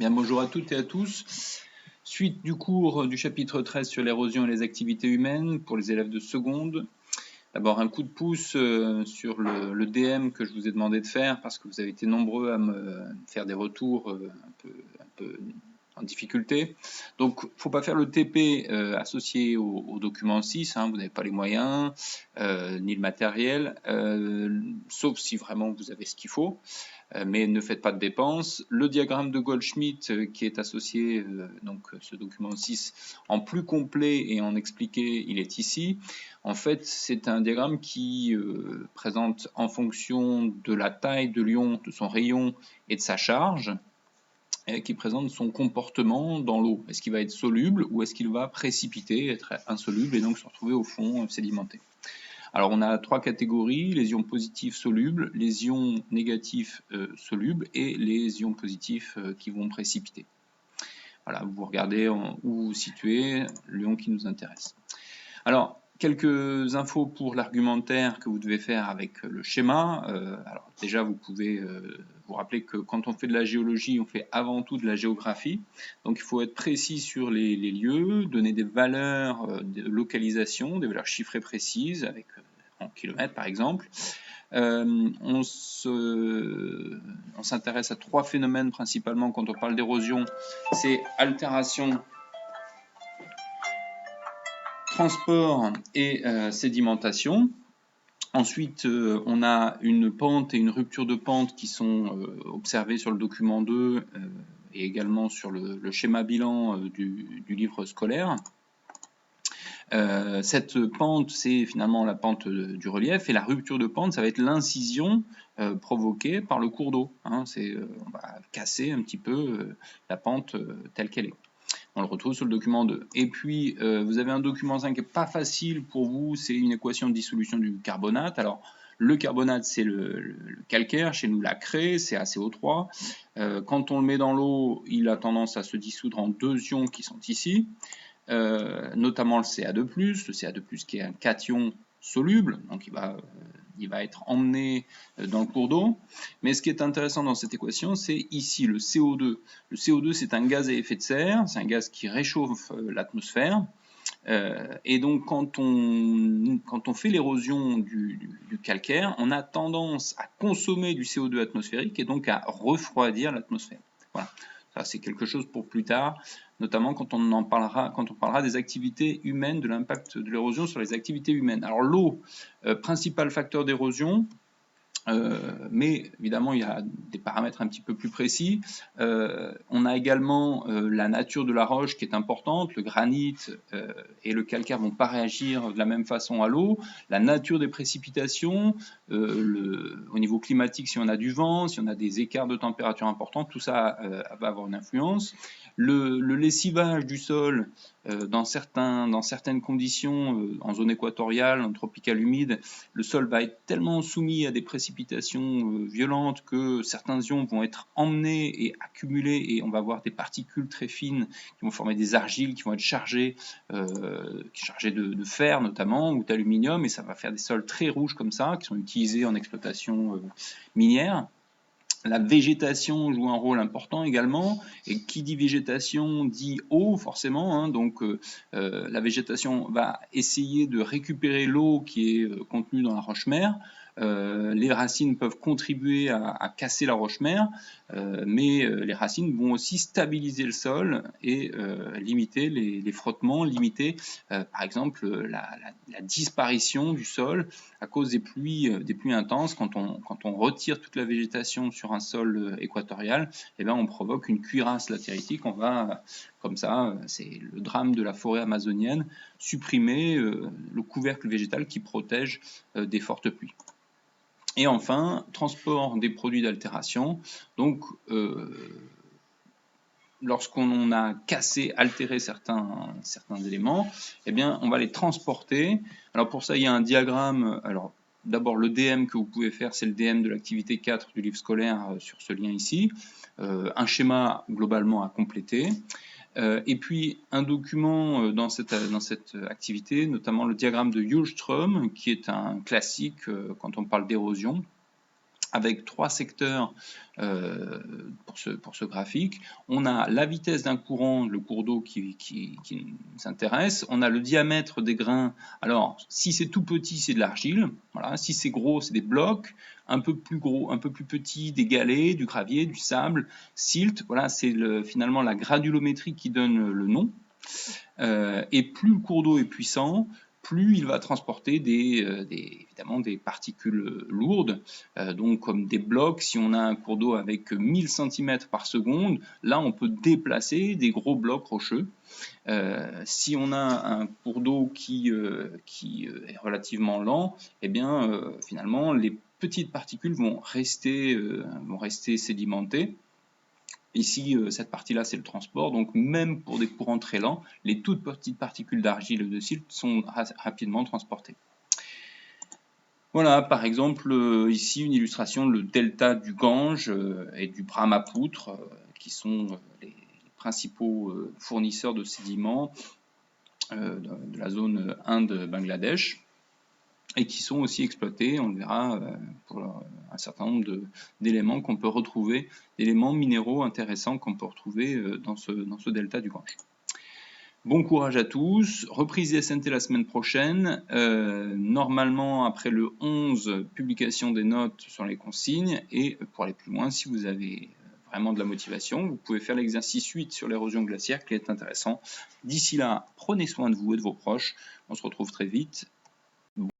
Bien, bonjour à toutes et à tous. Suite du cours du chapitre 13 sur l'érosion et les activités humaines pour les élèves de seconde. D'abord un coup de pouce sur le DM que je vous ai demandé de faire parce que vous avez été nombreux à me faire des retours un peu en difficulté. Donc, il ne faut pas faire le TP associé au document 6, vous n'avez pas les moyens ni le matériel, sauf si vraiment vous avez ce qu'il faut. Mais ne faites pas de dépenses. Le diagramme de Goldschmidt qui est associé, donc ce document 6, en plus complet et en expliqué, il est ici. En fait, c'est un diagramme qui présente en fonction de la taille de l'ion, de son rayon et de sa charge, et qui présente son comportement dans l'eau. Est-ce qu'il va être soluble ou est-ce qu'il va précipiter, être insoluble et donc se retrouver au fond sédimenté. Alors on a trois catégories, les ions positifs solubles, les ions négatifs solubles et les ions positifs qui vont précipiter. Voilà, vous regardez où vous situez l'ion qui nous intéresse. Alors, quelques infos pour l'argumentaire que vous devez faire avec le schéma. Alors déjà, vous pouvez vous rappeler que quand on fait de la géologie, on fait avant tout de la géographie. Donc il faut être précis sur les lieux, donner des valeurs de localisation, des valeurs chiffrées précises, avec en kilomètres par exemple. On s'intéresse à trois phénomènes principalement quand on parle d'érosion. C'est altération, transport et sédimentation. Ensuite, on a une pente et une rupture de pente qui sont observées sur le document 2 et également sur le schéma bilan du livre scolaire. Cette pente, c'est finalement la pente du relief, et la rupture de pente, ça va être l'incision provoquée par le cours d'eau. On va casser un petit peu la pente telle qu'elle est. On le retrouve sur le document 2. Et puis, vous avez un document 5 qui n'est pas facile pour vous, c'est une équation de dissolution du carbonate. Alors, le carbonate, c'est le calcaire, chez nous la craie, c'est ACO3. Quand on le met dans l'eau, il a tendance à se dissoudre en deux ions qui sont ici, notamment le Ca2+, le Ca2+, qui est un cation soluble, donc il va être emmené dans le cours d'eau. Mais ce qui est intéressant dans cette équation, c'est ici le CO2. Le CO2, c'est un gaz à effet de serre, c'est un gaz qui réchauffe l'atmosphère. Et donc, quand on fait l'érosion du calcaire, on a tendance à consommer du CO2 atmosphérique et donc à refroidir l'atmosphère. Voilà. Ça, c'est quelque chose pour plus tard, notamment quand on parlera des activités humaines, de l'impact de l'érosion sur les activités humaines. Alors l'eau, principal facteur d'érosion, mais évidemment il y a des paramètres un petit peu plus précis. On a également la nature de la roche qui est importante. Le granit et le calcaire ne vont pas réagir de la même façon à l'eau. La nature des précipitations, au niveau climatique, si on a du vent, si on a des écarts de température importants, tout ça va avoir une influence. Le lessivage du sol, dans certaines conditions, en zone équatoriale, en tropicale humide, le sol va être tellement soumis à des précipitations violentes que certains ions vont être emmenés et accumulés, et on va avoir des particules très fines qui vont former des argiles qui vont être chargées de fer notamment, ou d'aluminium, et ça va faire des sols très rouges comme ça, qui sont utilisés en exploitation minière. La végétation joue un rôle important également, et qui dit végétation dit eau forcément, donc la végétation va essayer de récupérer l'eau qui est contenue dans la roche-mère. Les racines peuvent contribuer à casser la roche-mère, mais les racines vont aussi stabiliser le sol et limiter les frottements, limiter par exemple la disparition du sol à cause des pluies intenses. Quand on retire toute la végétation sur un sol équatorial, on provoque une cuirasse latéritique. On va, comme ça, c'est le drame de la forêt amazonienne, supprimer le couvercle végétal qui protège des fortes pluies. Et enfin, transport des produits d'altération. Donc, lorsqu'on a cassé, altéré certains éléments, on va les transporter. Alors pour ça, il y a un diagramme. Alors d'abord, le DM que vous pouvez faire, c'est le DM de l'activité 4 du livre scolaire sur ce lien ici. Un schéma globalement à compléter. Et puis un document dans cette activité, notamment le diagramme de Hjulström, qui est un classique quand on parle d'érosion. avec 3 secteurs pour ce graphique. On a la vitesse d'un courant, le cours d'eau qui nous intéresse. On a le diamètre des grains. Alors, si c'est tout petit, c'est de l'argile. Voilà. Si c'est gros, c'est des blocs. Un peu plus gros, un peu plus petit, des galets, du gravier, du sable, silt. Voilà, c'est finalement la granulométrie qui donne le nom. Et plus le cours d'eau est puissant, plus il va transporter évidemment des particules lourdes, donc comme des blocs. Si on a un cours d'eau avec 1000 cm par seconde, là on peut déplacer des gros blocs rocheux. Si on a un cours d'eau qui est relativement lent, eh bien finalement les petites particules vont rester sédimentées. Ici, cette partie-là, c'est le transport. Donc, même pour des courants très lents, les toutes petites particules d'argile et de silt sont rapidement transportées. Voilà, par exemple, ici, une illustration, le delta du Gange et du Brahmapoutre, qui sont les principaux fournisseurs de sédiments de la zone Inde-Bangladesh, et qui sont aussi exploités, on le verra, pour un certain nombre d'éléments qu'on peut retrouver, d'éléments minéraux intéressants qu'on peut retrouver dans ce delta du Gange. Bon courage à tous, reprise SNT la semaine prochaine, normalement après le 11, publication des notes sur les consignes, et pour aller plus loin, si vous avez vraiment de la motivation, vous pouvez faire l'exercice 8 sur l'érosion glaciaire qui est intéressant. D'ici là, prenez soin de vous et de vos proches, on se retrouve très vite.